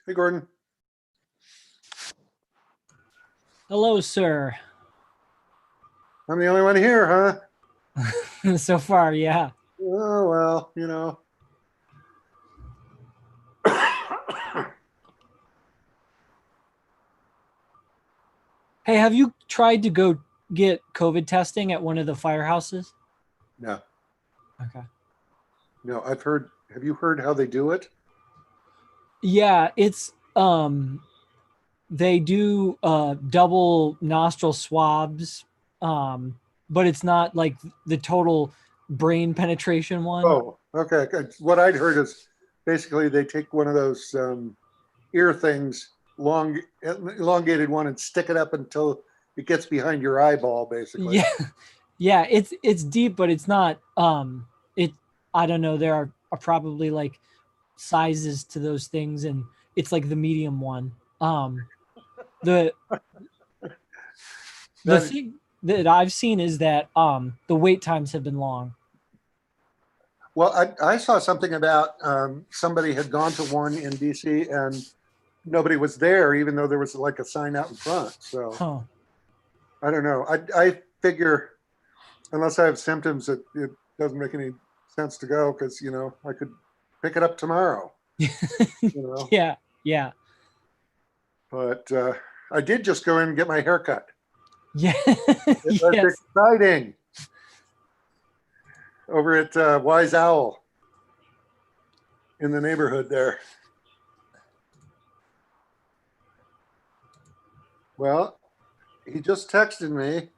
Hey, Gordon. Hello, sir. I'm the only one here, huh? So far, yeah. Oh, well, Hey, have you tried to go get COVID testing at one of the firehouses? No, Okay. no, I've heard. Have you heard how they do it? Yeah, it's they do double nostril swabs, but it's not like the total brain penetration one. Oh, okay. What I'd heard is basically they take one of those ear things, elongated one, and stick it up until it gets behind your eyeball, basically. Yeah, yeah, it's deep, but it's not it I don't know, there are probably like sizes to those things, and it's like the medium one. The the That, thing that I've seen is that the wait times have been long. well, I saw something about somebody had gone to one in DC and nobody was there, even though there was like a sign out in front. So Huh. I don't know. I figure unless I have symptoms, it doesn't make any sense to go because I could pick it up tomorrow. You know, Yeah, yeah. but I did just go in and get my hair cut. Yeah. It was Yes. exciting over at Wise Owl in the neighborhood there. Well, he just texted me.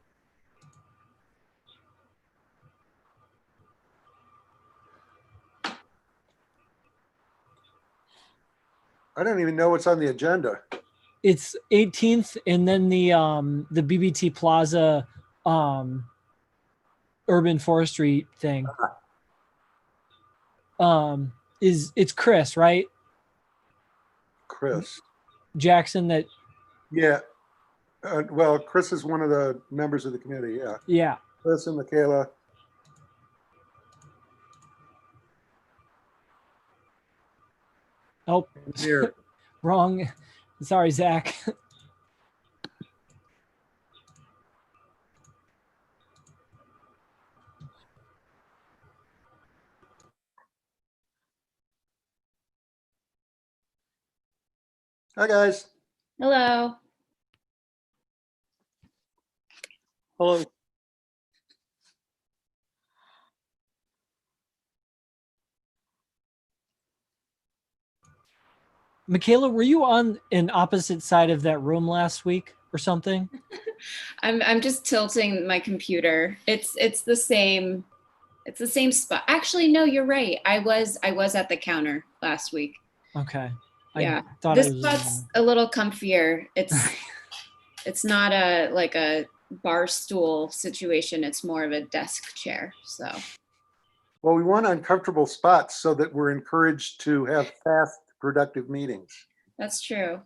I don't even know what's on the agenda. It's 18th, and then the BBT Plaza um urban forestry thing. Is it's Chris, right? Chris. Jackson that Yeah. Well, Chris is one of the members of the committee. Yeah. yeah. Chris and Michaela. Oh, Here. wrong. Sorry, Zach. Hi, guys. Hello. Hello. Michaela, were you on an opposite side of that room last week or something? I'm just tilting my computer. It's the same spot. Actually, no, you're right. I was at the counter last week. Okay. Yeah. I thought This it was spot's a little comfier. It's not a bar stool situation. It's more of a desk chair. So Well, we want uncomfortable spots so that we're encouraged to have fast, productive meetings. that's true.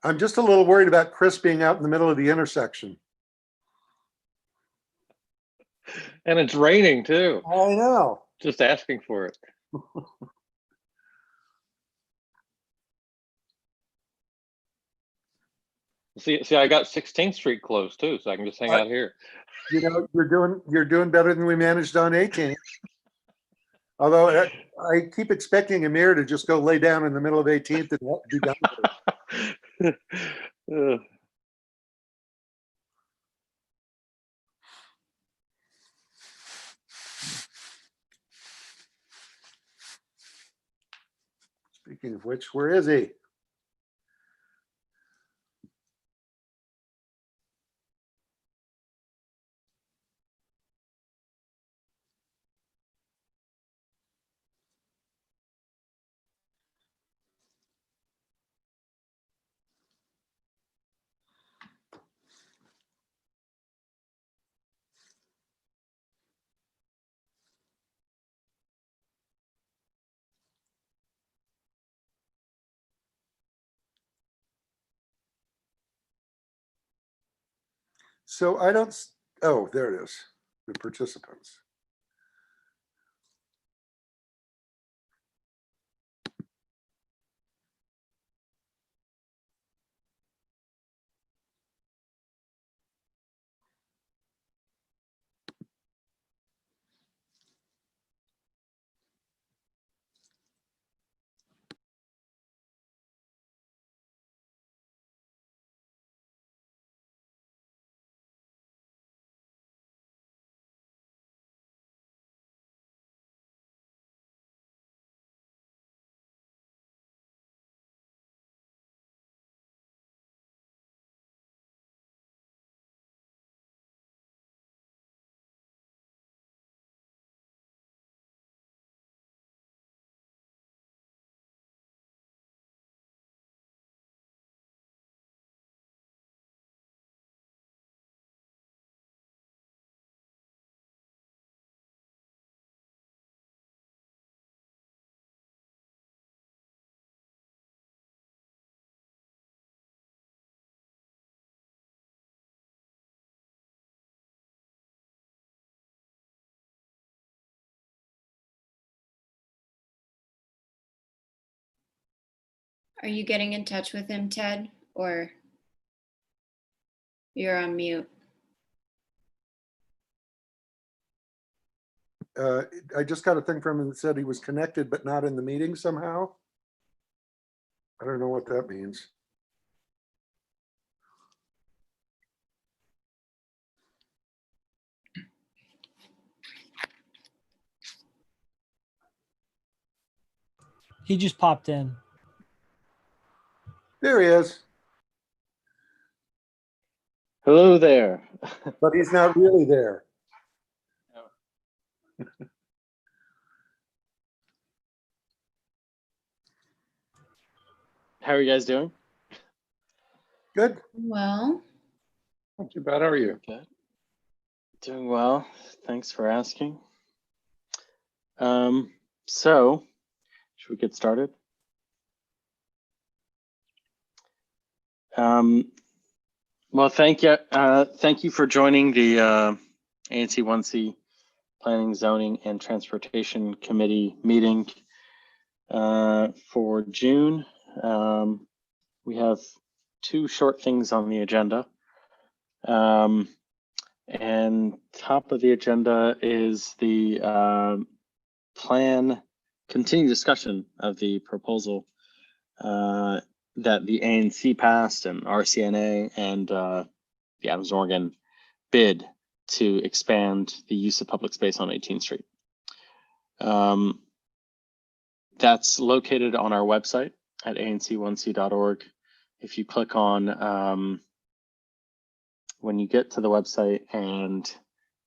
I'm just a little worried about Chris being out in the middle of the intersection. And it's raining too. I know. Just asking for it. See, I got 16th Street closed too, so I can just hang out here. You're doing better than we managed on 18th. Although I keep expecting Amir to just go lay down in the middle of 18th and be done with it. Speaking of which, where is he? So I don't, oh, there it is, the participants. Are you getting in touch with him, Ted, or you're on mute? I just got a thing from him that said he was connected, but not in the meeting somehow. I don't know what that means. He just popped in. There he is, Hello there. but he's not really there. How are you guys doing? Good. Well, Not too bad. How are you? Good. Doing well. Thanks for asking. So, should we get started? Well, thank you for joining the ANC 1C Planning, Zoning, and Transportation Committee meeting for June. We have two short things on the agenda. And top of the agenda is the continued discussion of the proposal that the ANC passed and RCNA and the Adams Morgan bid to expand the use of public space on 18th Street. That's located on our website at anc1c.org. If you click on, when you get to the website and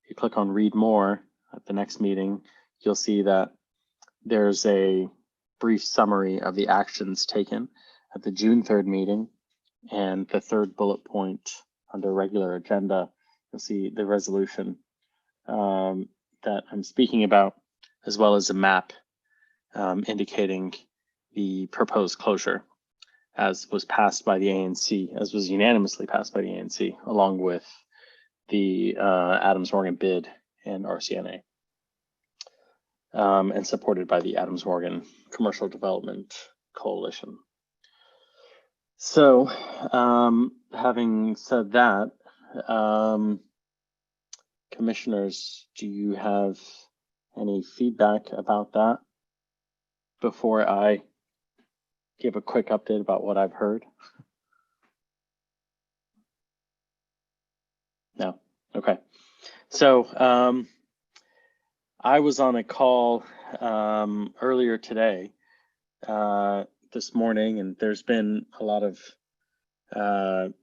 you click on read more at the next meeting, you'll see that there's a brief summary of the actions taken at the June 3rd meeting, and the third bullet point under regular agenda, you'll see the resolution that I'm speaking about, as well as a map indicating the proposed closure, as was passed by the ANC, as was unanimously passed by the ANC, along with the Adams Morgan bid and RCNA, and supported by the Adams Morgan Commercial Development Coalition. So, having said that, commissioners, do you have any feedback about that before I give a quick update about what I've heard? No? Okay. So, I was on a call earlier today, this morning, and there's been a lot of, a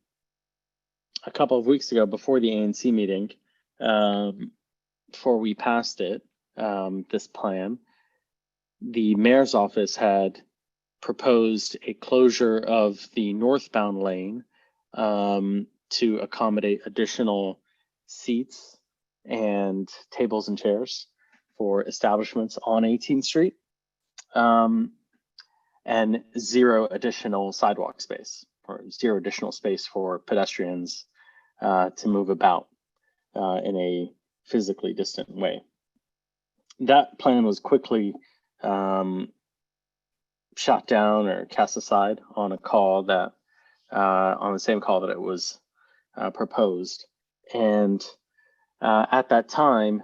couple of weeks ago before the ANC meeting, before we passed it, this plan, the mayor's office had proposed a closure of the northbound lane to accommodate additional seats and tables and chairs for establishments on 18th Street, and zero additional sidewalk space, or zero additional space for pedestrians to move about in a physically distant way. That plan was quickly shot down or cast aside on a call that, on the same call that it was proposed. And at that time,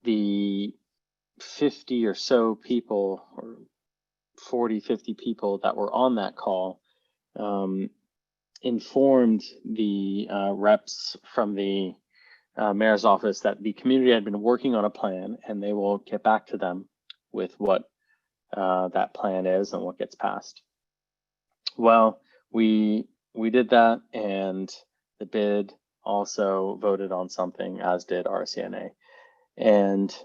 the 50 or so people, or 40, 50 people that were on that call, informed the reps from the mayor's office that the community had been working on a plan, and they will get back to them with what that plan is and what gets passed. Well, we did that, and the bid also voted on something, as did RCNA. And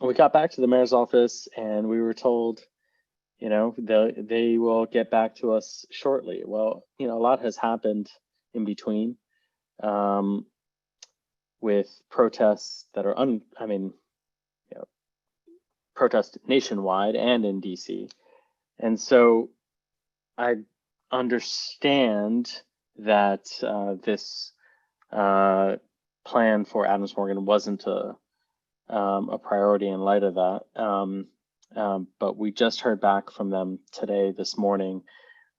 we got back to the mayor's office, and we were told, you know, they will get back to us shortly. Well, you know, a lot has happened in between, with protests that are, protests nationwide and in DC. And so I understand that this plan for Adams Morgan wasn't a priority in light of that. but we just heard back from them this morning,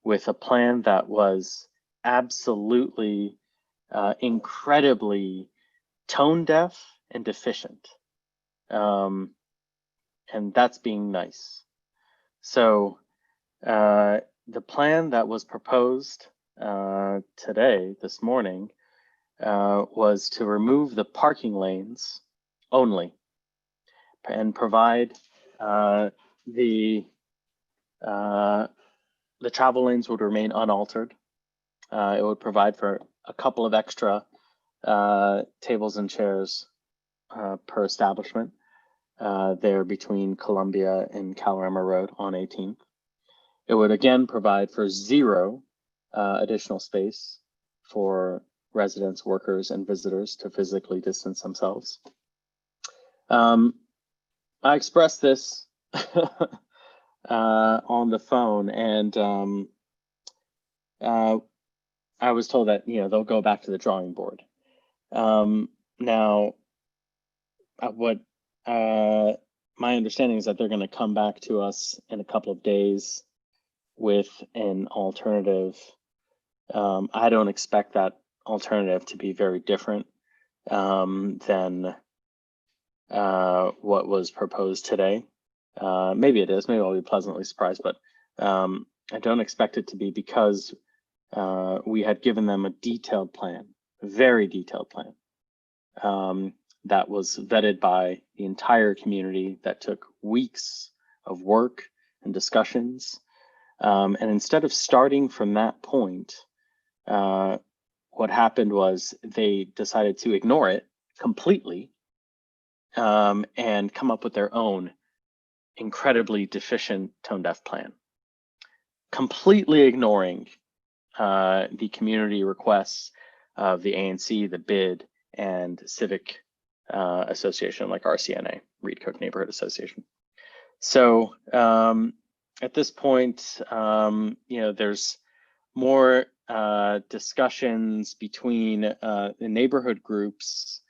with a plan that was absolutely incredibly tone deaf and deficient. And that's being nice. So the plan that was proposed this morning, was to remove the parking lanes only and provide the travel lanes would remain unaltered. It would provide for a couple of extra tables and chairs per establishment there between Columbia and Calorama Road on 18th. It would again provide for 0 additional space for residents, workers, and visitors to physically distance themselves. I expressed this on the phone, and I was told that they'll go back to the drawing board. Now, what my understanding is that they're going to come back to us in a couple of days with an alternative. I don't expect that alternative to be very different than what was proposed today. Maybe it is. Maybe I'll be pleasantly surprised, but I don't expect it to be, because we had given them a detailed plan, a very detailed plan that was vetted by the entire community, that took weeks of work and discussions. And instead of starting from that point, what happened was they decided to ignore it completely and come up with their own incredibly deficient tone-deaf plan, completely ignoring the community requests of the ANC, the BID, and civic association like RCNA, Reed Cook Neighborhood Association. So at this point, there's more discussions between the neighborhood groups.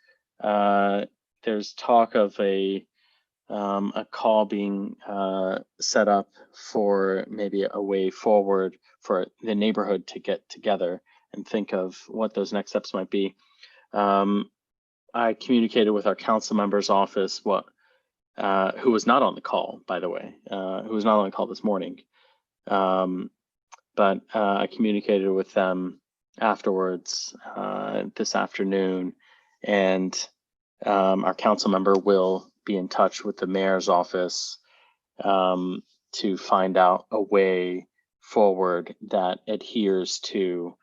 There's talk of a call being set up for maybe a way forward for the neighborhood to get together and think of what those next steps might be. I communicated with our council member's office, who was not on the call, by the way, who was not on the call this morning. But I communicated with them afterwards this afternoon, and our council member will be in touch with the mayor's office to find out a way forward that adheres to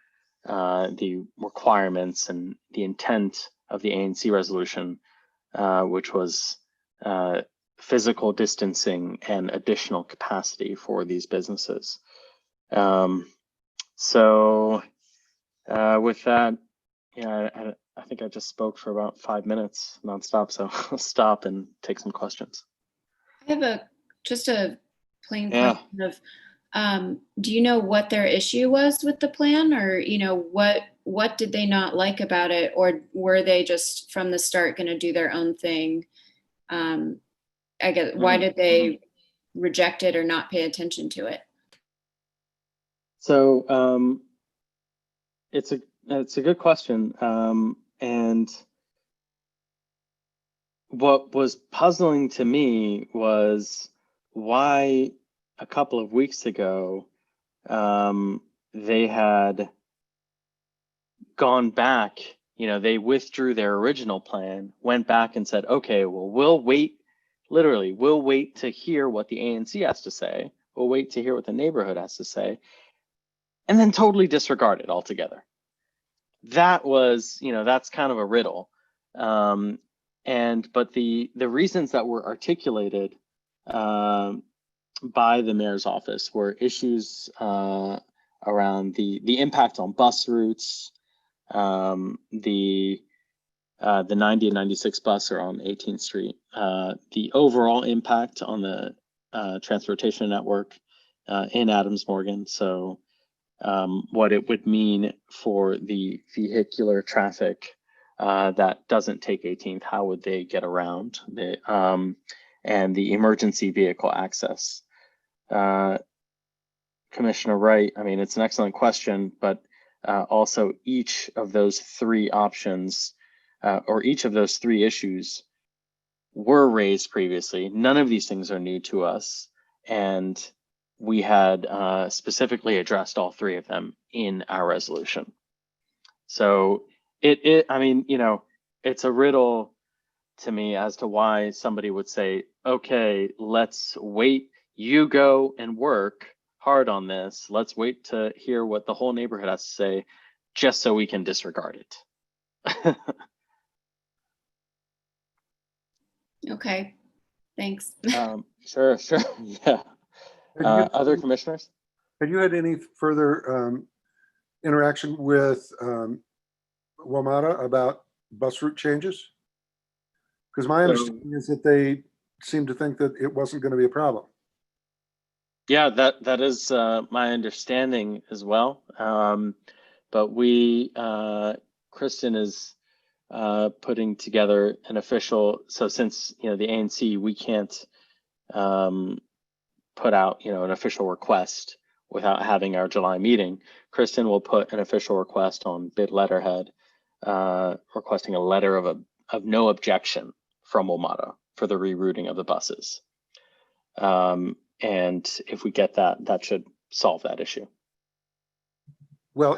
the requirements and the intent of the ANC resolution, which was physical distancing and additional capacity for these businesses. So with that, I think I just spoke for about 5 minutes nonstop, so I'll stop and take some questions. I have just a plain question of, do you know what their issue was with the plan, or what did they not like about it, or were they just from the start going to do their own thing? I guess, why did they reject it or not pay attention to it? So it's a good question, and what was puzzling to me was why a couple of weeks ago they had gone back. They withdrew their original plan, went back and said, okay, well, we'll wait to hear what the ANC has to say. We'll wait to hear what the neighborhood has to say, and then totally disregard it altogether. That was, that's kind of a riddle. But the reasons that were articulated by the mayor's office were issues around the impact on bus routes. The 90 and 96 bus are on 18th Street. The overall impact on the transportation network in Adams Morgan. So what it would mean for the vehicular traffic that doesn't take 18th, how would they get around? and the emergency vehicle access. Commissioner Wright, I mean, it's an excellent question, but also each of those three options or each of those three issues were raised previously. None of these things are new to us. And we had specifically addressed all three of them in our resolution. So I mean, you know, it's a riddle to me as to why somebody would say, okay, let's wait, you go and work hard on this. Let's wait to hear what the whole neighborhood has to say, just so we can disregard it. Okay, thanks. Sure, yeah. Other commissioners? Have you had any further interaction with WMATA about bus route changes? Because my understanding is that they seem to think that it wasn't going to be a problem. Yeah, that is my understanding as well. But Kristen is putting together an official. So since the ANC, we can't put out an official request without having our July meeting. Kristen will put an official request on bid letterhead, requesting a letter of no objection from WMATA for the rerouting of the buses. And if we get that, that should solve that issue. Well,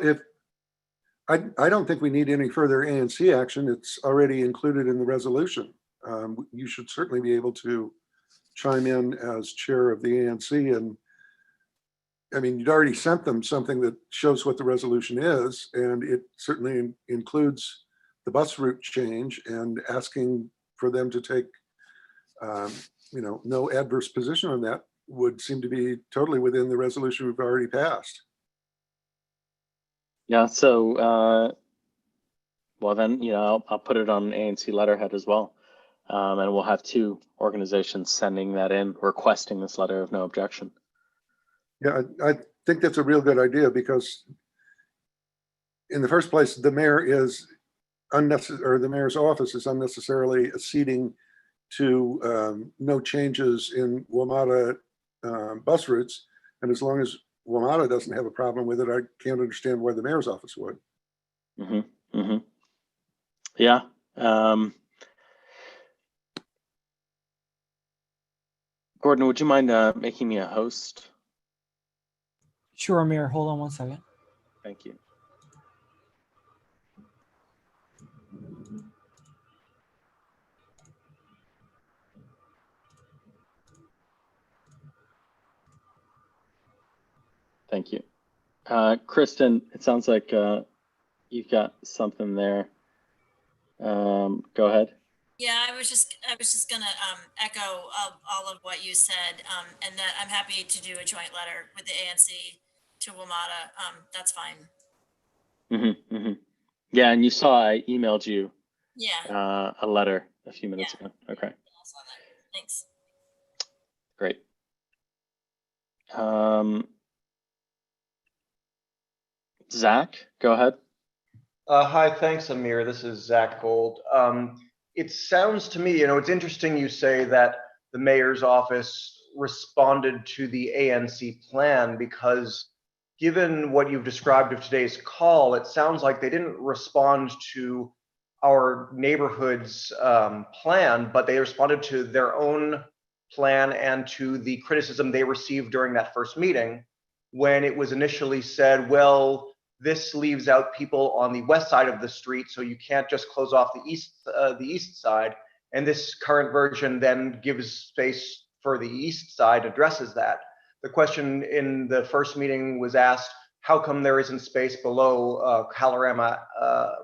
I don't think we need any further ANC action. It's already included in the resolution. You should certainly be able to chime in as chair of the ANC. And I mean, you'd already sent them something that shows what the resolution is, and it certainly includes the bus route change and asking for them to take, no adverse position on that would seem to be totally within the resolution we've already passed. Yeah, so, well then, I'll put it on ANC letterhead as well. And we'll have two organizations sending that in, requesting this letter of no objection. Yeah, I think that's a real good idea, because in the first place, the mayor is unnecessary, or the mayor's office is unnecessarily acceding to no changes in WMATA bus routes. And as long as WMATA doesn't have a problem with it, I can't understand why the mayor's office would. Mm-hmm, mm-hmm. Yeah. Gordon, would you mind making me a host? Sure, Amir. Hold on one second. Thank you. Thank you. Kristen, it sounds like you've got something there. Go ahead. Yeah, I was just gonna echo all of what you said, and that I'm happy to do a joint letter with the ANC to WMATA. That's fine. Mm-hmm, mm-hmm. Yeah, and you saw I emailed you Yeah. a letter a few minutes ago. Okay. I saw that. Thanks. Great. Zach, go ahead. Hi, thanks, Amir. This is Zach Gold. It sounds to me, it's interesting you say that the mayor's office responded to the ANC plan, because given what you've described of today's call, it sounds like they didn't respond to our neighborhood's plan, but they responded to their own plan and to the criticism they received during that first meeting, when it was initially said, well, this leaves out people on the west side of the street, so you can't just close off the east side. And this current version then gives space for the east side, addresses that. The question in the first meeting was asked, how come there isn't space below Kalorama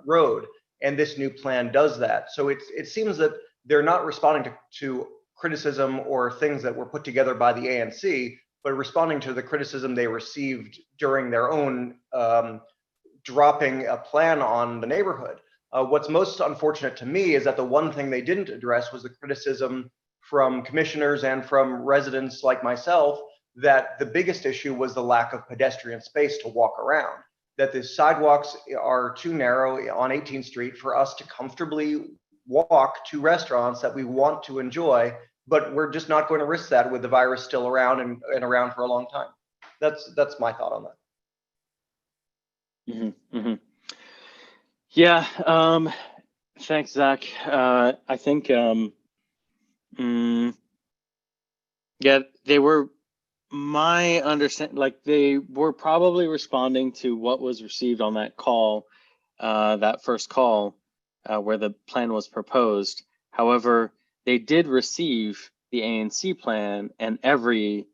Road? And this new plan does that. So it seems that they're not responding to criticism or things that were put together by the ANC, but responding to the criticism they received during their own dropping a plan on the neighborhood. What's most unfortunate to me is that the one thing they didn't address was the criticism from commissioners and from residents like myself that the biggest issue was the lack of pedestrian space to walk around, that the sidewalks are too narrow on 18th Street for us to comfortably walk to restaurants that we want to enjoy, but we're just not going to risk that with the virus still around and around for a long time. That's my thought on that. Yeah. Thanks, Zach. I think, yeah, they were, my understanding, like they were probably responding to what was received on that call, that first call, where the plan was proposed. However, they did receive the ANC plan and every,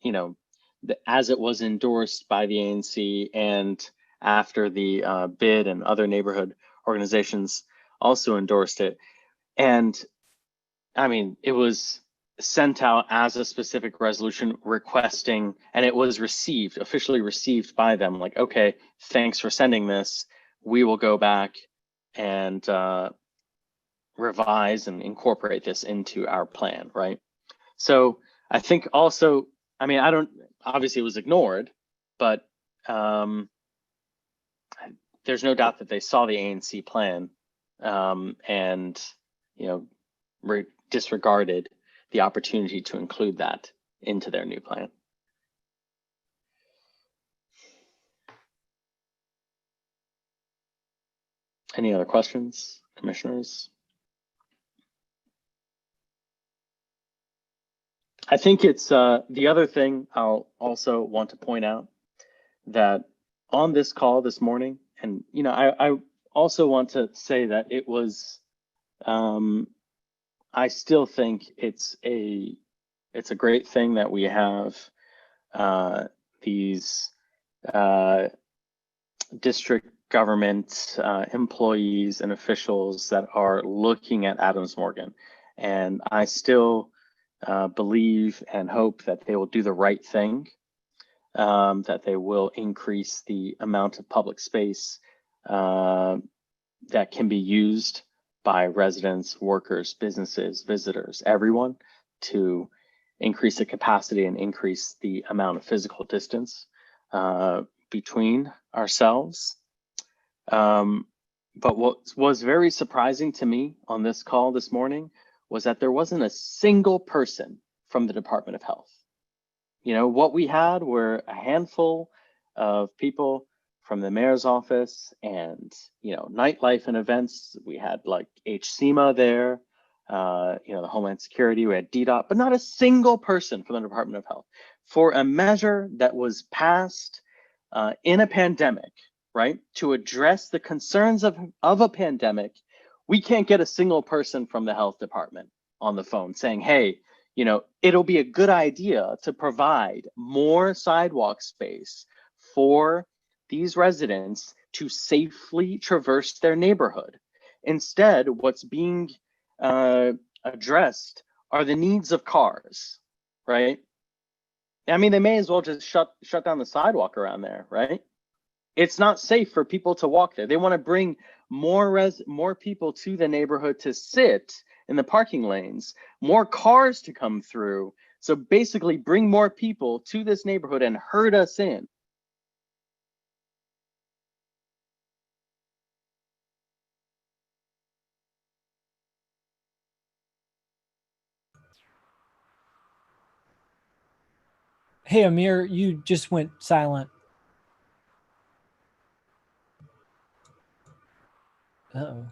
as it was endorsed by the ANC and after the bid and other neighborhood organizations also endorsed it. And I mean, it was sent out as a specific resolution requesting, and it was received, officially received by them. Like, okay, thanks for sending this. We will go back and revise and incorporate this into our plan, right? So I think also, I mean, obviously it was ignored, but there's no doubt that they saw the ANC plan and, disregarded the opportunity to include that into their new plan. Any other questions, commissioners? I think it's the other thing I'll also want to point out that on this call this morning, and I also want to say that it was, I still think it's a great thing that we have these district government employees and officials that are looking at Adams Morgan. And I still believe and hope that they will do the right thing, that they will increase the amount of public space that can be used by residents, workers, businesses, visitors, everyone, to increase the capacity and increase the amount of physical distance between ourselves. But what was very surprising to me on this call this morning was that there wasn't a single person from the Department of Health. What we had were a handful of people from the mayor's office and, nightlife and events. We had like HCMA there, the Homeland Security, we had DDOT, but not a single person from the Department of Health for a measure that was passed in a pandemic, right? To address the concerns of a pandemic. We can't get a single person from the health department on the phone saying, hey, it'll be a good idea to provide more sidewalk space for these residents to safely traverse their neighborhood. Instead, what's being addressed are the needs of cars, right? I mean, they may as well just shut down the sidewalk around there, right? It's not safe for people to walk there. They want to bring more people to the neighborhood to sit in the parking lanes, more cars to come through. So basically bring more people to this neighborhood and herd us in. Hey, Amir, you just went silent. Uh-oh.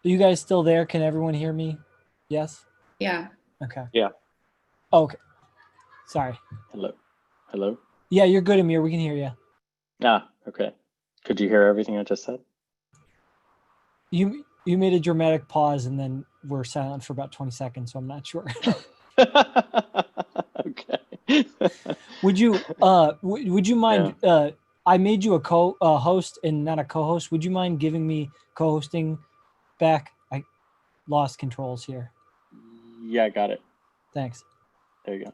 Are you guys still there? Can everyone hear me? Yes? Yeah. Okay. Yeah. Okay. Sorry. Hello? Yeah, you're good, Amir. We can hear you. Ah, okay. Could you hear everything I just said? You made a dramatic pause and then we're silent for about 20 seconds, so I'm not sure. Okay. Would you mind I made you a host and not a co-host. Would you mind giving me co-hosting back? I lost controls here. Yeah, I got it. Thanks. There you go.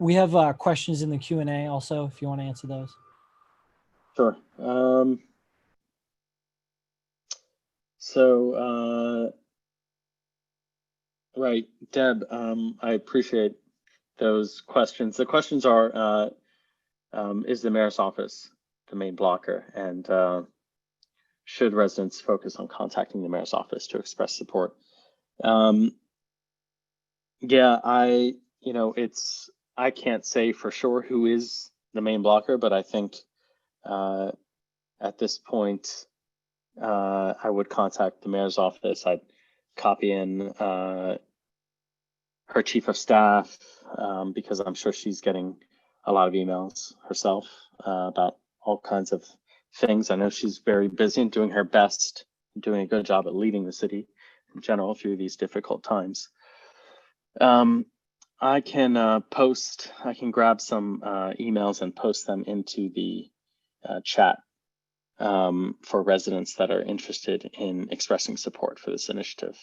We have questions in the Q&A also, if you want to answer those. Sure. So Right, Deb, I appreciate those questions. The questions are, is the mayor's office the main blocker? And should residents focus on contacting the mayor's office to express support? Yeah, I can't say for sure who is the main blocker, but I think at this point, I would contact the mayor's office. I'd copy in her chief of staff, because I'm sure she's getting a lot of emails herself about all kinds of things. I know she's very busy and doing her best, doing a good job at leading the city in general through these difficult times. I can grab some emails and post them into the chat for residents that are interested in expressing support for this initiative.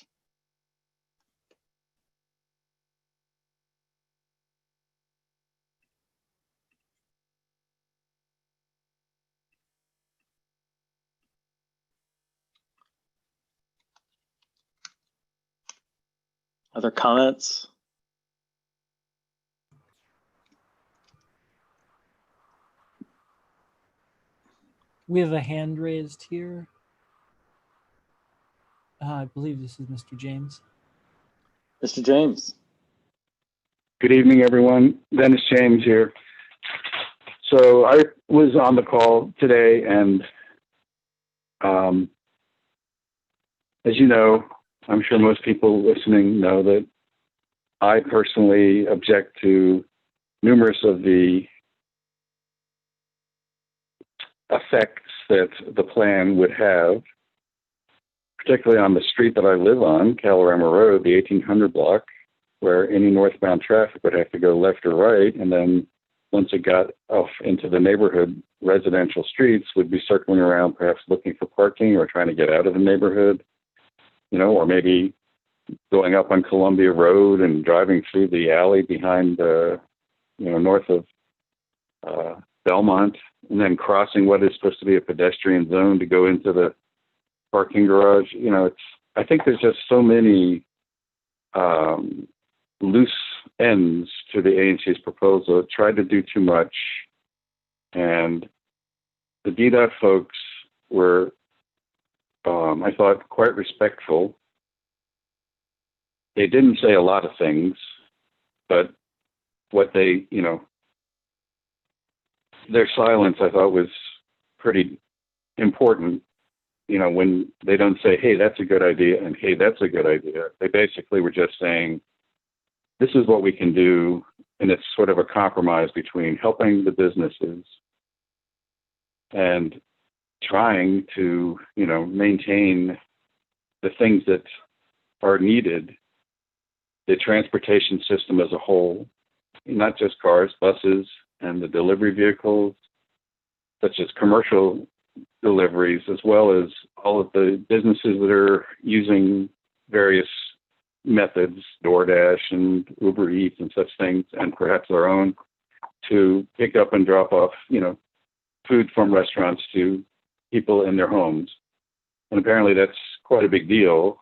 Other comments? We have a hand raised here. I believe this is Mr. James. Mr. James. Good evening, everyone. Dennis James here. So I was on the call today, and as you know, I'm sure most people listening know that I personally object to numerous of the effects that the plan would have, particularly on the street that I live on, Calorama Road, the 1800 block, where any northbound traffic would have to go left or right, and then once it got off into the neighborhood, residential streets would be circling around, perhaps looking for parking or trying to get out of the neighborhood, or maybe going up on Columbia Road and driving through the alley behind, north of Belmont, and then crossing what is supposed to be a pedestrian zone to go into the parking garage. I think there's just so many loose ends to the ANC's proposal. It tried to do too much, and the DDOT folks were, I thought, quite respectful. They didn't say a lot of things, but what they, their silence, I thought, was pretty important. When they don't say, hey, that's a good idea, and hey, that's a good idea. They basically were just saying, this is what we can do, and it's sort of a compromise between helping the businesses and trying to, maintain the things that are needed, the transportation system as a whole, not just cars, buses, and the delivery vehicles, such as commercial deliveries, as well as all of the businesses that are using various methods, DoorDash and Uber Eats and such things, and perhaps our own, to pick up and drop off, food from restaurants to people in their homes. And apparently that's quite a big deal.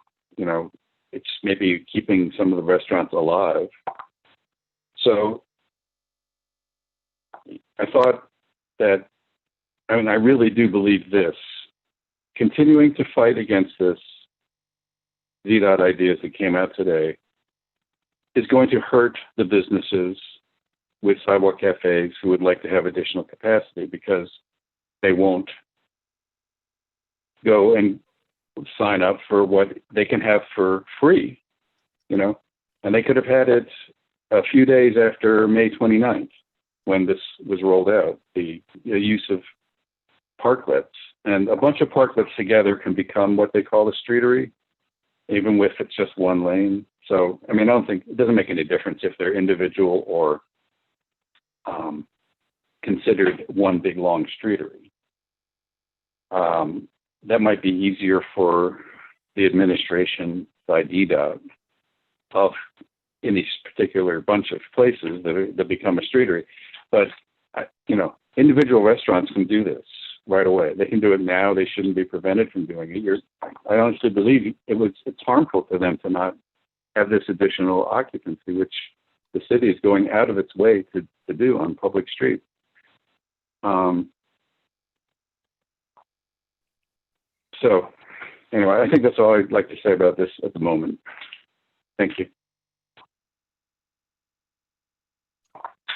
It's maybe keeping some of the restaurants alive. So I thought that, I really do believe this. Continuing to fight against this DDOT ideas that came out today is going to hurt the businesses with sidewalk cafes who would like to have additional capacity, because they won't go and sign up for what they can have for free, and they could have had it a few days after May 29th when this was rolled out, the use of parklets. And a bunch of parklets together can become what they call a streetery, even if it's just one lane. So, I don't think, it doesn't make any difference if they're individual or considered one big long streetery. That might be easier for the administration by DDOT of any particular bunch of places that become a streetery. But, individual restaurants can do this right away. They can do it now. They shouldn't be prevented from doing it. I honestly believe it's harmful to them to not have this additional occupancy, which the city is going out of its way to do on public streets. So anyway, I think that's all I'd like to say about this at the moment. Thank you.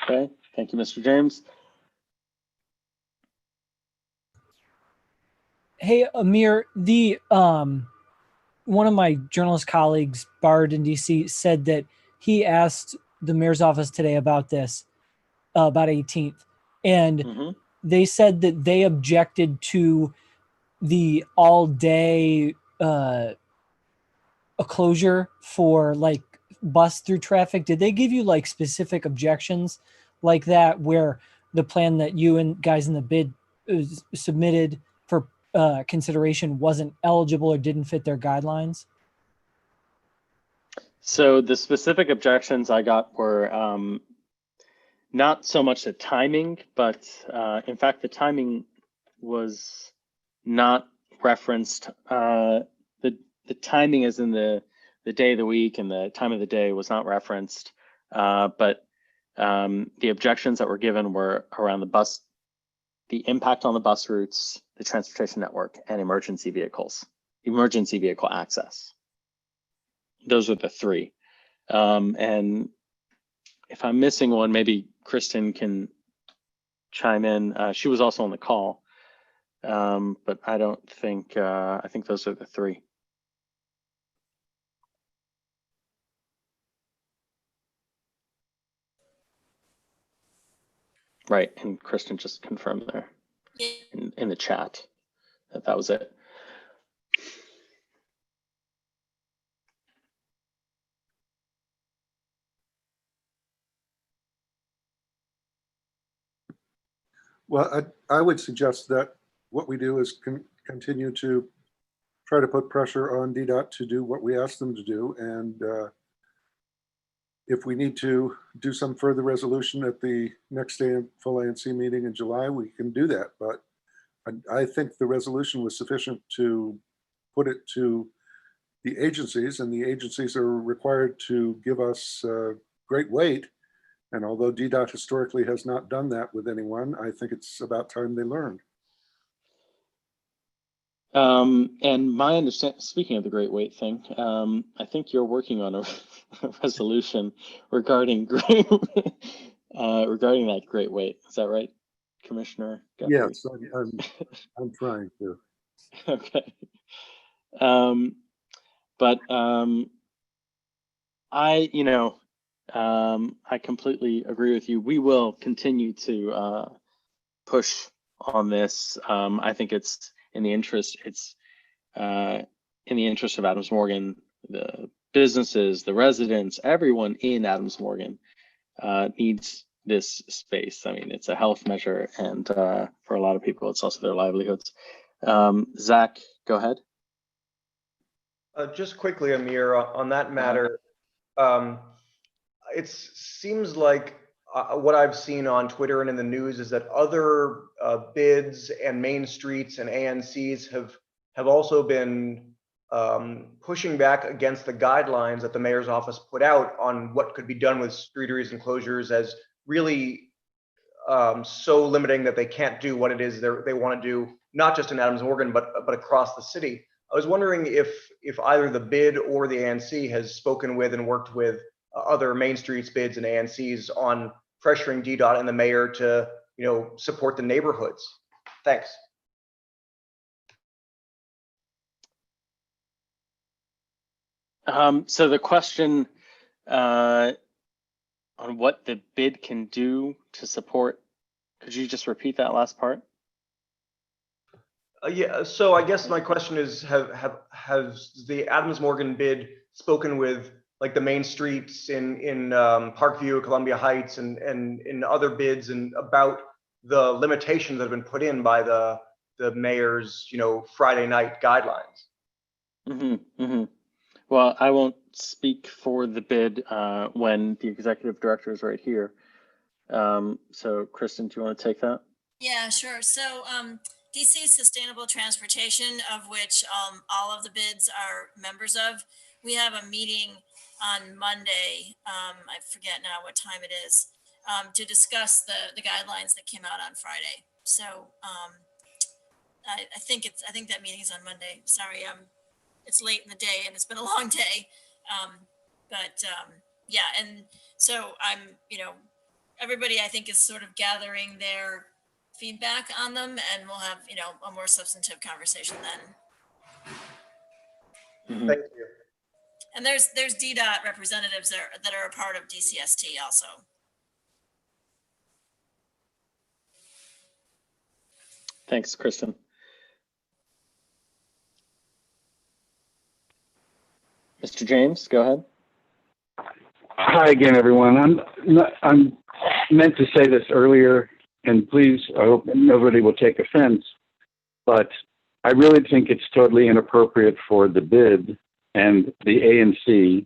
Okay, thank you, Mr. James. Hey, Amir, the one of my journalist colleagues, Bard in DC, said that he asked the mayor's office today about this, about 18th, and they said that they objected to the all-day a closure for like bus through traffic. Did they give you like specific objections like that, where the plan that you and guys in the bid submitted for consideration wasn't eligible or didn't fit their guidelines? So the specific objections I got were not so much the timing, but in fact, the timing was not referenced. The timing is in the day of the week, and the time of the day was not referenced. But the objections that were given were around the impact on the bus routes, the transportation network, and emergency vehicle access. Those are the three. And if I'm missing one, maybe Kristen can chime in. She was also on the call, but I don't think, I think those are the three. Right, and Kristen just confirmed there in the chat that was it. Well, I would suggest that what we do is continue to try to put pressure on DDOT to do what we ask them to do. And if we need to do some further resolution at the next full ANC meeting in July, we can do that. But I think the resolution was sufficient to put it to the agencies, and the agencies are required to give us great weight. And although DDOT historically has not done that with anyone, I think it's about time they learned. And my understanding, speaking of the great weight thing, I think you're working on a resolution regarding regarding that great weight. Is that right, Commissioner Guthrie? Yes, I'm trying to. Okay. But I completely agree with you. We will continue to push on this. I think it's in the interest of Adams Morgan, the businesses, the residents, everyone in Adams Morgan needs this space. I mean, it's a health measure, and for a lot of people, it's also their livelihoods. Zach, go ahead. Just quickly, Amir, on that matter, it seems like what I've seen on Twitter and in the news is that other bids and main streets and ANCs have also been pushing back against the guidelines that the mayor's office put out on what could be done with street areas and closures as really so limiting that they can't do what it is they want to do, not just in Adams Morgan, but across the city. I was wondering if either the bid or the ANC has spoken with and worked with other main streets bids and ANCs on pressuring DDOT and the mayor to, support the neighborhoods. Thanks. So the question on what the bid can do to support, could you just repeat that last part? Yeah, so I guess my question is, has the Adams Morgan bid spoken with like the main streets in Parkview, Columbia Heights, and in other bids, and about the limitations that have been put in by the mayor's Friday night guidelines? Well, I won't speak for the bid when the executive director is right here. So Kristen, do you want to take that? Yeah, sure. So DC Sustainable Transportation, of which all of the bids are members of, we have a meeting on Monday. I forget now what time it is, to discuss the guidelines that came out on Friday. So I think that meeting is on Monday. Sorry, it's late in the day and it's been a long day. Yeah, and so I'm, everybody I think is sort of gathering their feedback on them, and we'll have, a more substantive conversation then. Mhm. Thank you. And there's DDOT representatives that are a part of DCST also. Thanks, Kristen. Mr. James, go ahead. Hi again, everyone. I'm meant to say this earlier, and please, I hope nobody will take offense, but I really think it's totally inappropriate for the BID and the ANC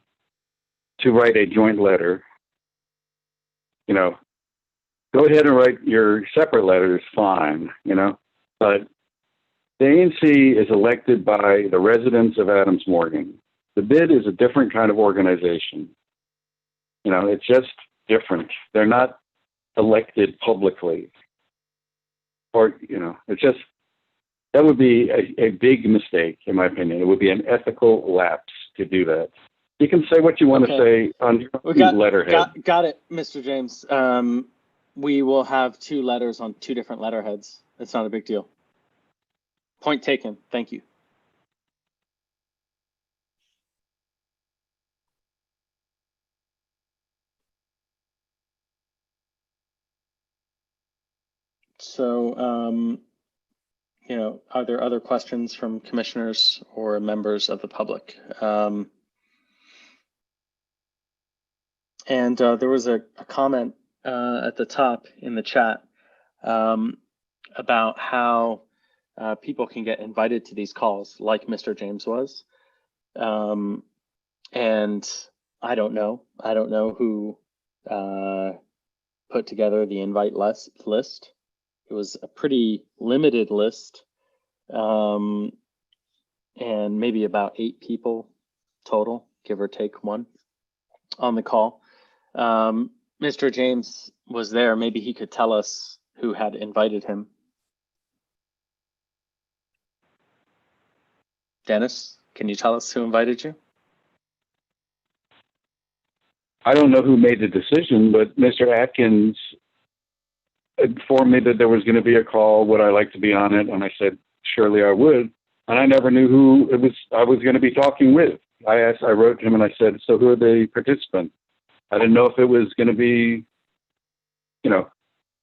to write a joint letter. Go ahead and write your separate letters, fine, but the ANC is elected by the residents of Adams Morgan. The BID is a different kind of organization. It's just different. They're not elected publicly. Or, it's just, that would be a big mistake, in my opinion. It would be an ethical lapse to do that. You can say what you want to say on your letterhead. Got it, Mr. James. We will have 2 letters on 2 different letterheads. It's not a big deal. Point taken. Thank you. So, are there other questions from commissioners or members of the public? And there was a comment at the top in the chat about how people can get invited to these calls, like Mr. James was. And I don't know who put together the invite list. It was a pretty limited list, and maybe about 8 people total, give or take 1, on the call. Mr. James was there. Maybe he could tell us who had invited him. Dennis, can you tell us who invited you? I don't know who made the decision, but Mr. Atkins informed me that there was going to be a call. Would I like to be on it? And I said, surely I would. And I never knew who I was going to be talking with. I wrote to him and I said, so who are the participants? I didn't know if it was going to be,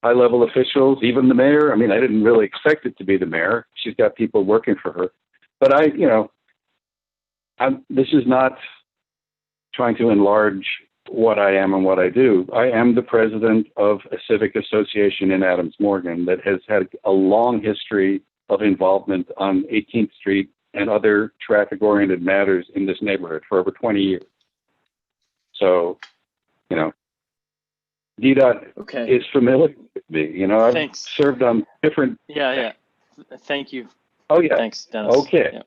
high-level officials, even the mayor. I mean, I didn't really expect it to be the mayor. She's got people working for her. But this is not trying to enlarge what I am and what I do. I am the president of a civic association in Adams Morgan that has had a long history of involvement on 18th Street and other traffic-oriented matters in this neighborhood for over 20 years. So, DDOT is familiar with me. I've served on different... Yeah. Thank you. Oh, yeah. Thanks, Dennis. Okay. Yeah.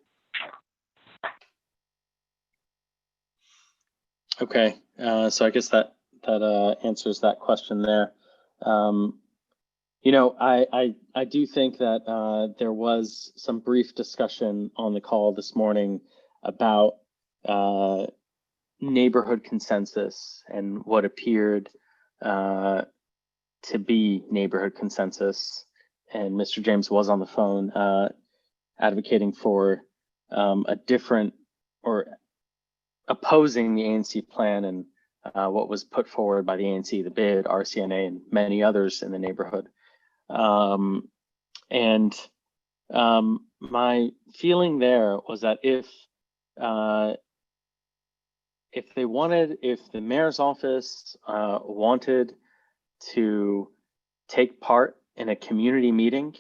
Okay, so I guess that answers that question there. I do think that there was some brief discussion on the call this morning about neighborhood consensus and what appeared to be neighborhood consensus. And Mr. James was on the phone advocating for a different, or opposing the ANC plan and what was put forward by the ANC, the BID, RCNA, and many others in the neighborhood. My feeling there was that if the mayor's office wanted to take part in a community meeting,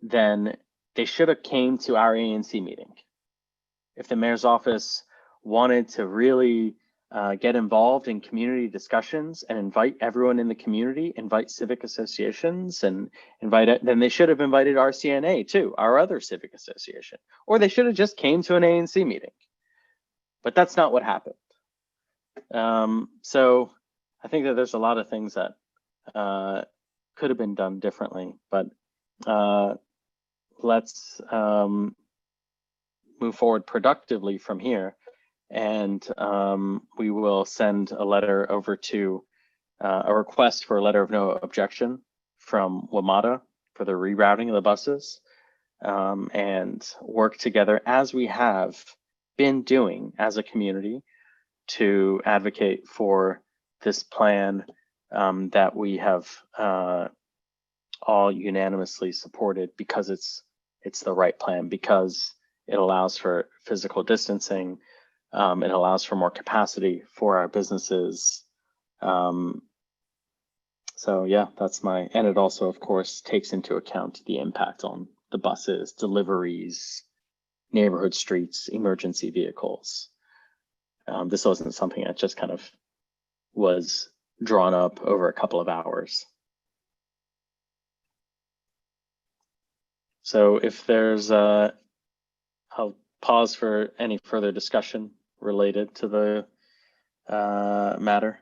then they should have came to our ANC meeting. If the mayor's office wanted to really get involved in community discussions and invite everyone in the community, invite civic associations and then they should have invited RCNA too, our other civic association, or they should have just came to an ANC meeting. but that's not what happened. So I think that there's a lot of things that could have been done differently, but let's move forward productively from here. And we will send a letter over to a request for a letter of no objection from WMATA for the rerouting of the buses, and work together as we have been doing as a community to advocate for this plan that we have all unanimously supported, because it's the right plan, because it allows for physical distancing, it allows for more capacity for our businesses. So yeah, that's and it also, of course, takes into account the impact on the buses, deliveries, neighborhood streets, emergency vehicles. This wasn't something that just kind of was drawn up over a couple of hours. So if there's I'll pause for any further discussion related to the matter.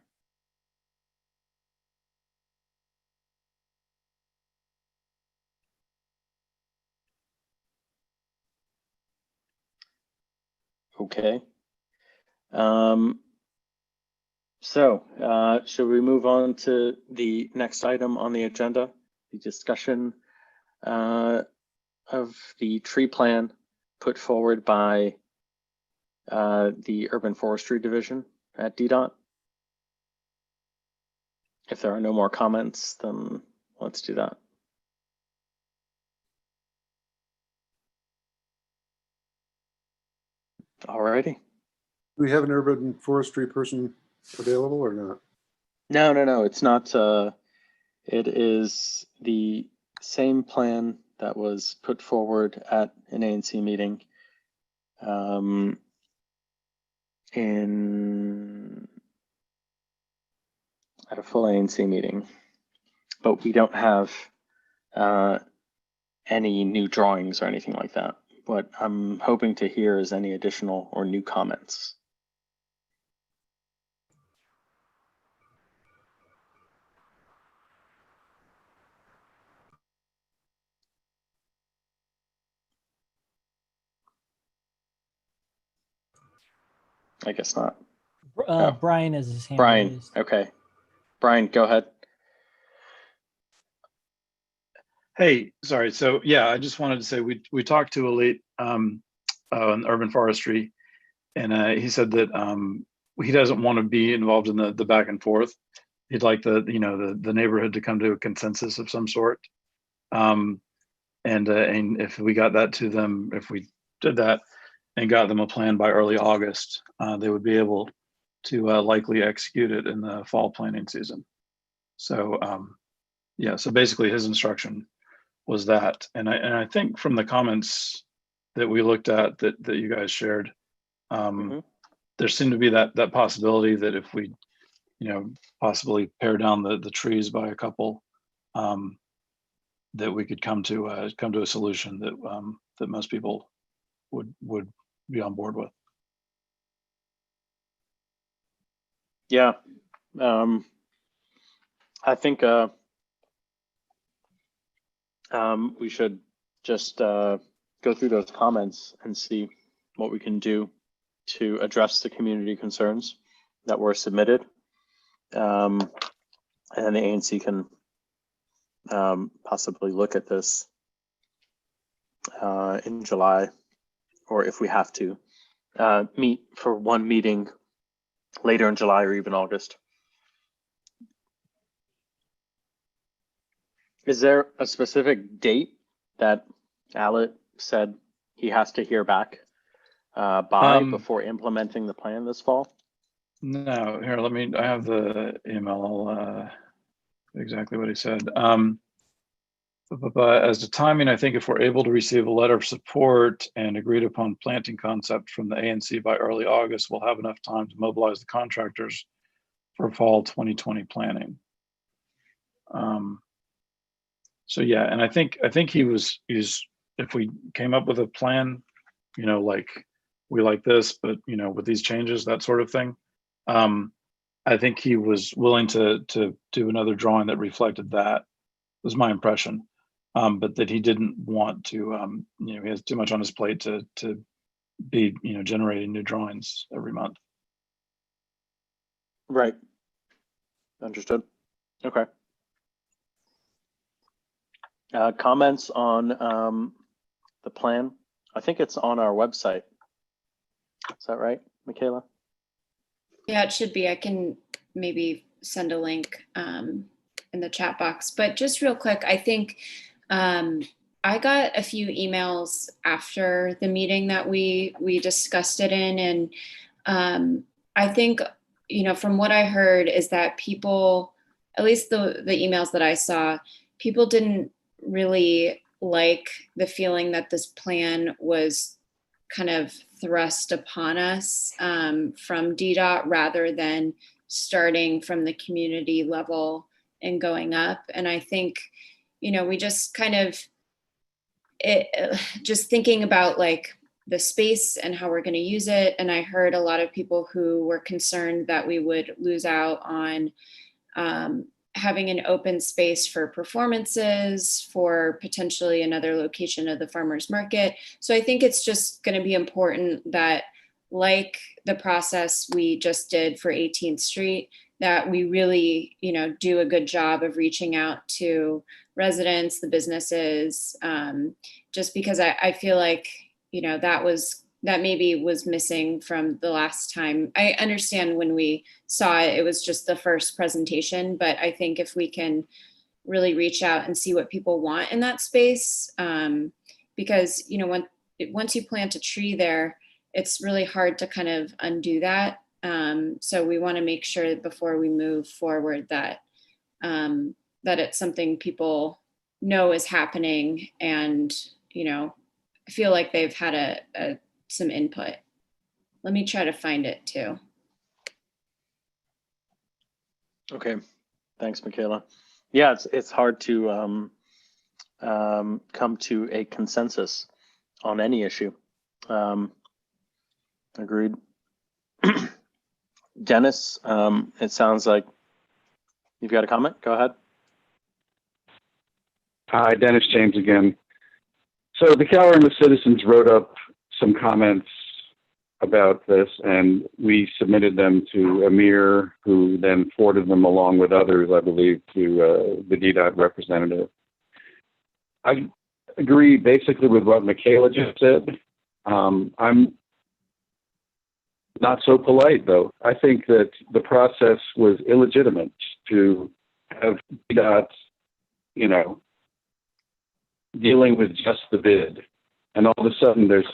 Okay. So should we move on to the next item on the agenda, the discussion of the tree plan put forward by the Urban Forestry Division at DDOT? If there are no more comments, then let's do that. Alrighty. Do we have an urban forestry person available or not? No, it's not. It is the same plan that was put forward at an ANC meeting at a full ANC meeting, but we don't have any new drawings or anything like that. What I'm hoping to hear is any additional or new comments. I guess not. Brian has his hand Brian, raised. okay. Brian, go ahead. Hey, sorry. So yeah, I just wanted to say we talked to Elite on urban forestry, and he said that he doesn't want to be involved in the back and forth. He'd like the neighborhood to come to a consensus of some sort. And if we got that to them, if we did that and got them a plan by early August, they would be able to likely execute it in the fall planting season. So yeah, so basically his instruction was that, and I think from the comments that we looked at that you guys shared, there seemed to be that possibility that if we, possibly pare down the trees by a couple, that we could come to a solution that most people would be on board with. Yeah, I think we should just go through those comments and see what we can do to address the community concerns that were submitted. And then the ANC can possibly look at this in July, or if we have to, meet for one meeting later in July or even August. Is there a specific date that Alec said he has to hear back by before implementing the plan this fall? No, here, I have the email, exactly what he said. But as to timing, I think if we're able to receive a letter of support and agreed upon planting concept from the ANC by early August, we'll have enough time to mobilize the contractors for fall 2020 planning. So yeah, and I think he's if we came up with a plan, like we like this, but with these changes, that sort of thing. I think he was willing to do another drawing that reflected that, was my impression. But that he didn't want to, he has too much on his plate to be, generating new drawings every month. Right. Understood. Okay. Comments on the plan? I think it's on our website. Is that right, Michaela? Yeah, it should be. I can maybe send a link in the chat box. But just real quick, I think I got a few emails after the meeting that we discussed it in, and I think from what I heard is that people, at least the emails that I saw, people didn't really like the feeling that this plan was kind of thrust upon us from DDOT rather than starting from the community level and going up. And I think, we just kind of, just thinking about like the space and how we're going to use it. And I heard a lot of people who were concerned that we would lose out on having an open space for performances, for potentially another location of the farmers market. So I think it's just going to be important that, like the process we just did for 18th Street, that we really, do a good job of reaching out to residents, the businesses, just because I feel like, that maybe was missing from the last time. I understand when we saw it, it was just the first presentation, but I think if we can really reach out and see what people want in that space, because, once you plant a tree there, it's really hard to kind of undo that. So we want to make sure that before we move forward that, that it's something people know is happening and, feel like they've had some input. Let me try to find it too. Okay, thanks, Michaela. Yeah, it's hard to come to a consensus on any issue. Agreed. Dennis, it sounds like you've got a comment. Go ahead. Hi, Dennis James again. So the Calgary citizens wrote up some comments about this, and we submitted them to Amir, who then forwarded them along with others, I believe, to the DDOT representative. I agree basically with what Michaela just said. I'm not so polite, though. I think that the process was illegitimate to have DDOT, dealing with just the bid. And all of a sudden there's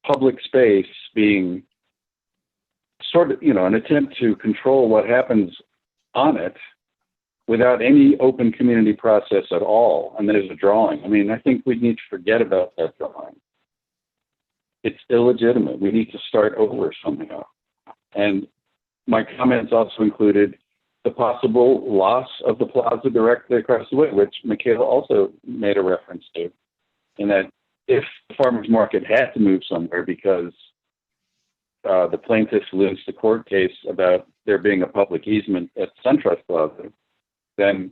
public space being sort of, an attempt to control what happens on it without any open community process at all. And there's a drawing. I mean, I think we need to forget about that drawing. It's illegitimate. We need to start over somehow. And my comments also included the possible loss of the plaza directly across the way, which Michaela also made a reference to, in that if the farmers market had to move somewhere because the plaintiffs lose the court case about there being a public easement at SunTrust Plaza, then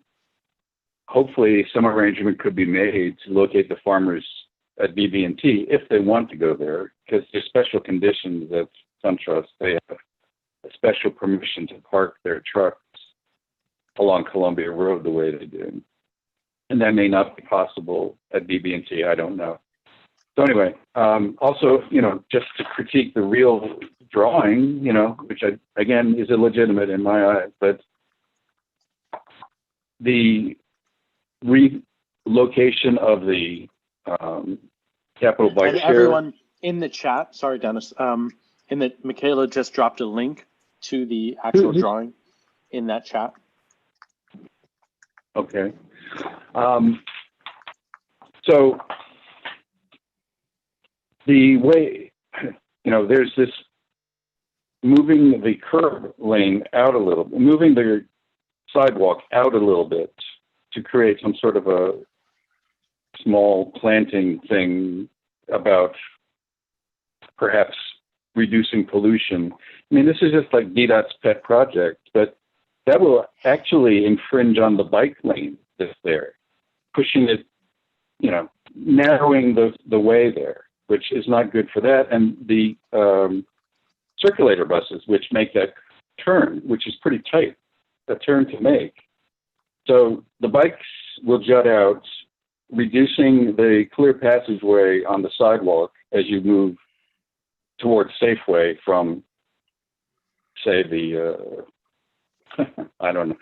hopefully some arrangement could be made to locate the farmers at BB&T if they want to go there, because there's special conditions at SunTrust. They have a special permission to park their trucks along Columbia Road the way they do. And that may not be possible at BB&T, I don't know. So anyway, also, just to critique the real drawing, which again is illegitimate in my eyes, but the relocation of the Capitol Bike And Share. everyone in the chat, sorry, Dennis, Michaela just dropped a link to the actual drawing in that chat. Okay. So the way, there's this moving the curb lane out a little, moving the sidewalk out a little bit to create some sort of a small planting thing about perhaps reducing pollution. I mean, this is just like DDOT's pet project, but that will actually infringe on the bike lane that's there, pushing it, you know, narrowing the way there, which is not good for that. And the circulator buses, which make that turn, which is pretty tight, a turn to make. So the bikes will jut out, reducing the clear passageway on the sidewalk as you move towards Safeway from, say, the, I don't know,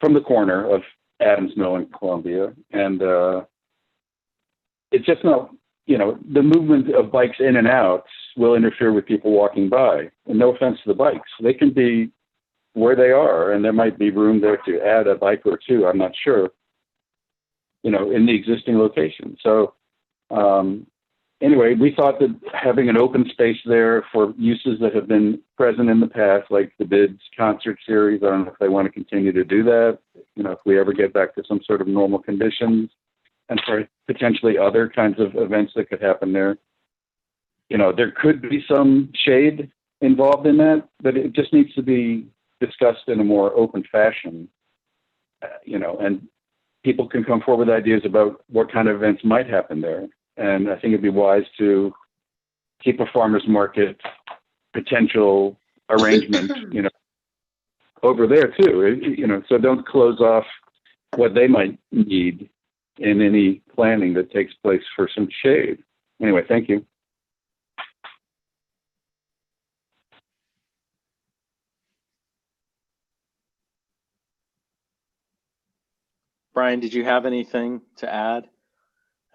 from the corner of Adams Mill and Columbia. And it's just not, you know, the movement of bikes in and out will interfere with people walking by. And no offense to the bikes, they can be where they are, and there might be room there to add a bike or two, I'm not sure, you know, in the existing location. So anyway, we thought that having an open space there for uses that have been present in the past, like the BIDS concert series, I don't know if they want to continue to do that, you know, if we ever get back to some sort of normal conditions, and for potentially other kinds of events that could happen there. You know, there could be some shade involved in that, but it just needs to be discussed in a more open fashion, you know, and people can come forward with ideas about what kind of events might happen there. And I think it'd be wise to keep a farmer's market potential arrangement, you know, over there too, you know, so don't close off what they might need in any planning that takes place for some shade. Anyway, thank you. Brian, did you have anything to add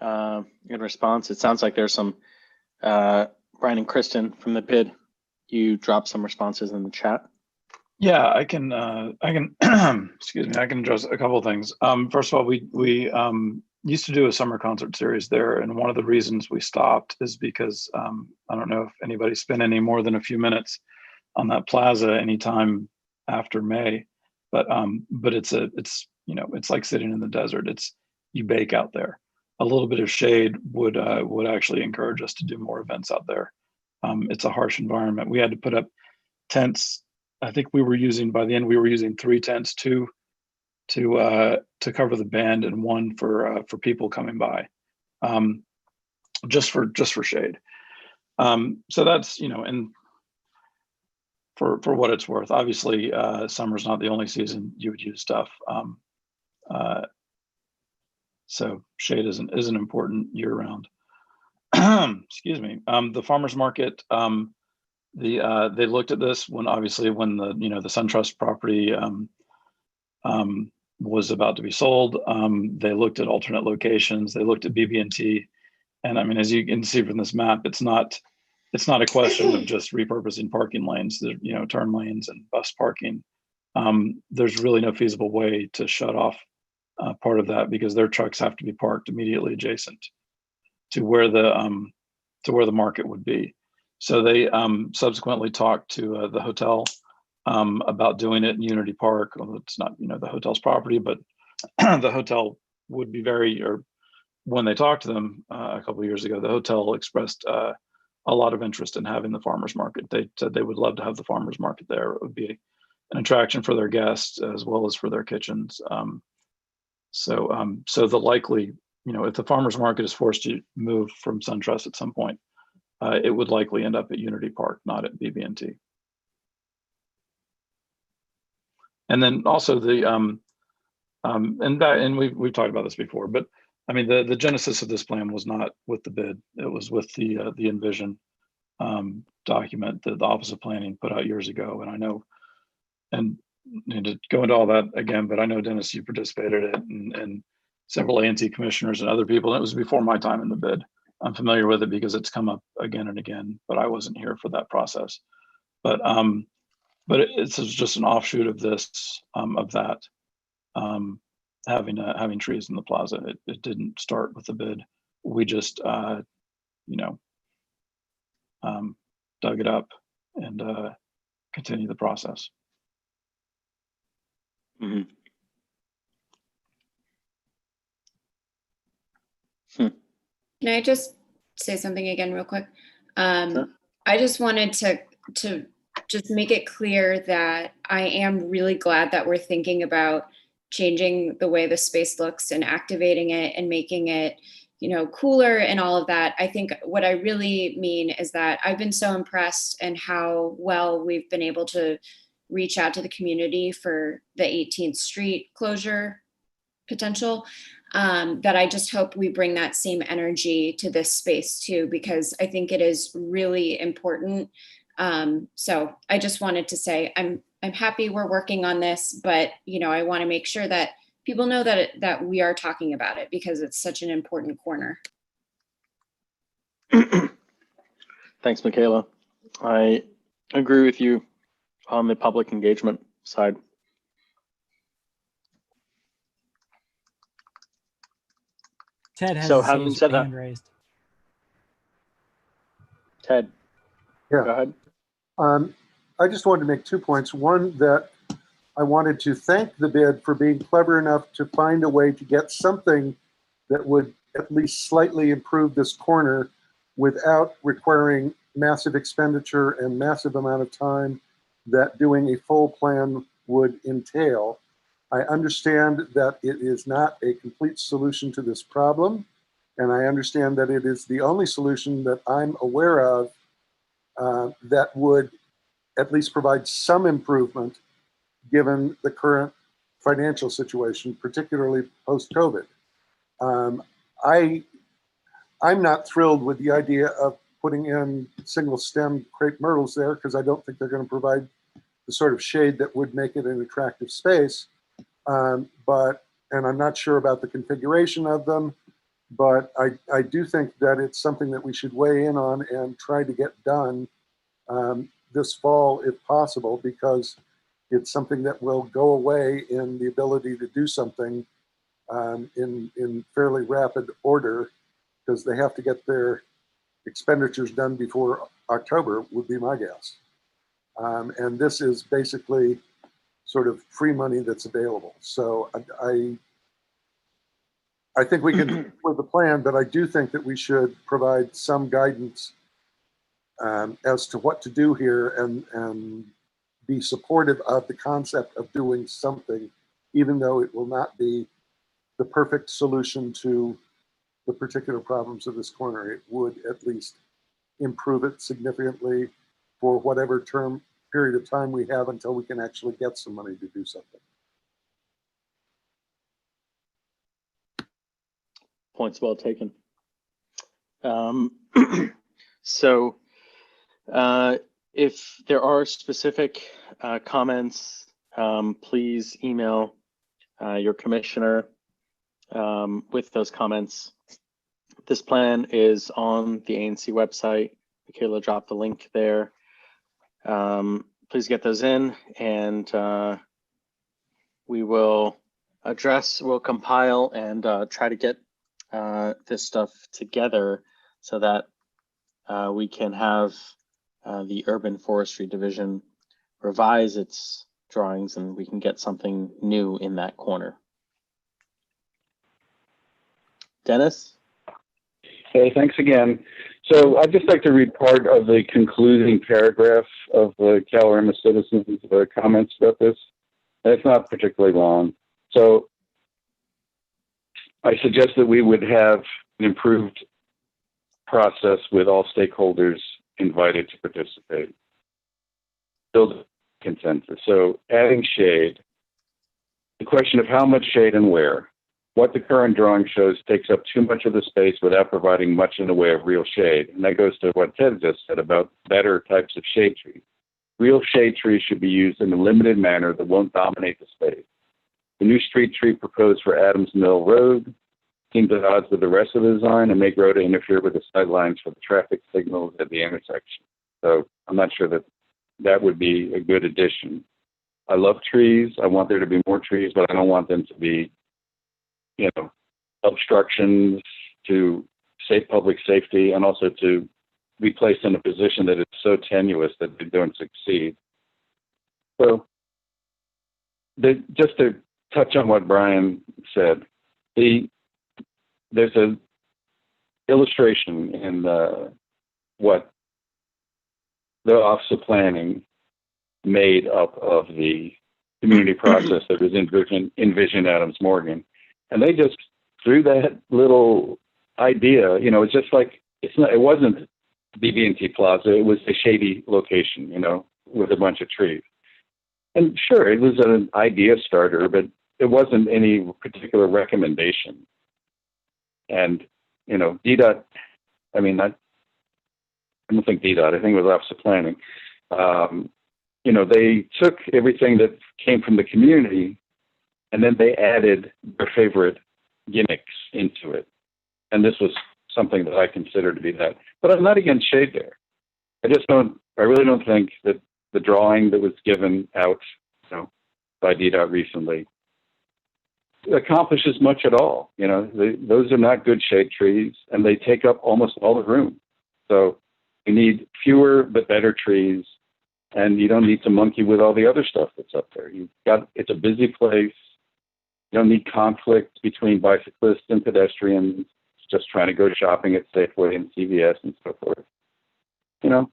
in response? It sounds like there's some, Brian and Kristen from the BID, you dropped some responses in the chat. Yeah, I can, excuse me, I can address a couple of things. First of all, we used to do a summer concert series there, and one of the reasons we stopped is because I don't know if anybody spent any more than a few minutes on that plaza anytime after May, but it's you know, it's like sitting in the desert. You bake out there. A little bit of shade would actually encourage us to do more events out there. It's a harsh environment. We had to put up tents. I think by the end we were using 3 tents, two to cover the band and one for people coming by, just for shade. So that's, you know, and for what it's worth, obviously summer's not the only season you would use stuff. So shade isn't important year round. Excuse me. The farmers market, they looked at this when the, you know, the SunTrust property was about to be sold. They looked at alternate locations. They looked at BB&T, and I mean, as you can see from this map, it's not a question of just repurposing parking lanes, you know, turn lanes and bus parking. There's really no feasible way to shut off part of that, because their trucks have to be parked immediately adjacent to where the market would be. So they subsequently talked to the hotel about doing it in Unity Park. Well, it's not, you know, the hotel's property, but the hotel would be when they talked to them a couple of years ago, the hotel expressed a lot of interest in having the farmers market. They said they would love to have the farmers market there. It would be an attraction for their guests as well as for their kitchens. So the likely, you know, if the farmers market is forced to move from SunTrust at some point, it would likely end up at Unity Park, not at BB&T. And then also the and we've talked about this before, but I mean the genesis of this plan was not with the BID. It was with the Envision document that the Office of Planning put out years ago. And I know, and to go into all that again, but I know, Dennis, you participated in it, and several ANC commissioners and other people. And it was before my time in the BID. I'm familiar with it because it's come up again and again, but I wasn't here for that process. But it's just an offshoot of this, having trees in the plaza. It didn't start with the BID. We just, you know, dug it up and continue the process. Mm-hmm. Can I just say something again real quick? Sure. I just wanted to just make it clear that I am really glad that we're thinking about changing the way the space looks and activating it and making it, cooler and all of that. I think what I really mean is that I've been so impressed in how well we've been able to reach out to the community for the 18th Street closure potential, that I just hope we bring that same energy to this space too, because I think it is really important. So I just wanted to say I'm happy we're working on this, but I want to make sure that people know that we are talking about it because it's such an important corner. Thanks, Michaela. I agree with you on the public engagement side. Ted has So his having said hand that, raised. Ted, Yeah. go ahead. I just wanted to make 2 points. One, that I wanted to thank the bid for being clever enough to find a way to get something that would at least slightly improve this corner without requiring massive expenditure and massive amount of time that doing a full plan would entail. I understand that it is not a complete solution to this problem, and I understand that it is the only solution that I'm aware of that would at least provide some improvement given the current financial situation, particularly post-COVID. I'm not thrilled with the idea of putting in single stem crepe myrtles there because I don't think they're going to provide the sort of shade that would make it an attractive space. And I'm not sure about the configuration of them, but I do think that it's something that we should weigh in on and try to get done this fall if possible, because it's something that will go away in the ability to do something in fairly rapid order, because they have to get their expenditures done before October, would be my guess. And this is basically sort of free money that's available. So I think we can stick with the plan, but I do think that we should provide some guidance as to what to do here and be supportive of the concept of doing something, even though it will not be the perfect solution to the particular problems of this corner. It would at least improve it significantly for whatever period of time we have until we can actually get some money to do something. Points well taken. So if there are specific comments, please email your commissioner with those comments. This plan is on the ANC website. Michaela dropped the link there. Please get those in, and we'll compile and try to get this stuff together so that we can have the Urban Forestry Division revise its drawings and we can get something new in that corner. Dennis? Hey, thanks again. So I'd just like to read part of the concluding paragraph of the Calorama citizens' comments about this. It's not particularly long. So I suggest that we would have an improved process with all stakeholders invited to participate. Build consensus. So adding shade, the question of how much shade and where. What the current drawing shows takes up too much of the space without providing much in the way of real shade. And that goes to what Ted just said about better types of shade trees. Real shade trees should be used in a limited manner that won't dominate the space. The new street tree proposed for Adams Mill Road seems at odds with the rest of the design and may grow to interfere with the sight lines for the traffic signals at the intersection. So I'm not sure that that would be a good addition. I love trees. I want there to be more trees, but I don't want them to be, obstructions to public safety, and also to be placed in a position that is so tenuous that they don't succeed. So just to touch on what Brian said, there's an illustration in what the Office of Planning made up of the community process that was envisioned Adams Morgan. And they just threw that little idea, you know, it's just like, it wasn't BB&T Plaza, it was a shady location, you know, with a bunch of trees. And sure, it was an idea starter, but it wasn't any particular recommendation. And, you know, DDOT, I mean, I don't think DDOT, I think it was Office of Planning. You know, they took everything that came from the community and then they added their favorite gimmicks into it. And this was something that I consider to be that. But I'm not against shade there. I really don't think that the drawing that was given out, you know, by DDOT recently accomplishes much at all. You know, those are not good shade trees and they take up almost all the room. So we need fewer but better trees. And you don't need to monkey with all the other stuff that's up there. It's a busy place. You don't need conflict between bicyclists and pedestrians just trying to go shopping at Safeway and CVS and so forth. You know,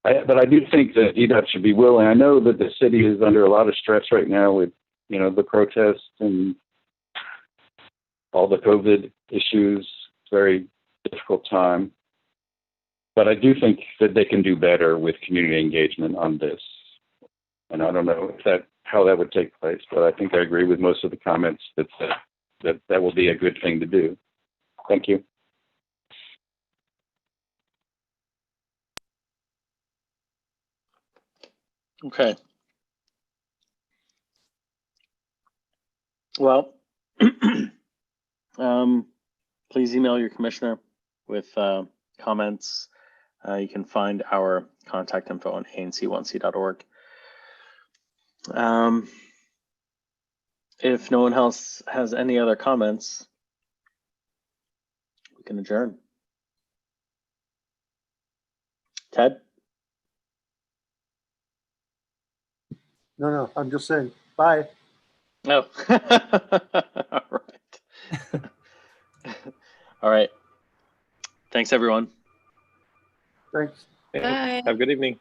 but I do think that DDOT should be willing. I know that the city is under a lot of stress right now with, you know, the protests and all the COVID issues. It's a very difficult time. But I do think that they can do better with community engagement on this. And I don't know how that would take place, but I think I agree with most of the comments that will be a good thing to do. Thank you. Okay. Well, please email your commissioner with comments. You can find our contact info on anc1c.org. If no one else has any other comments, we can adjourn. Ted? No, I'm just saying, bye. No. All right. All right. Thanks, everyone. Thanks. Yeah, Bye. have a good evening.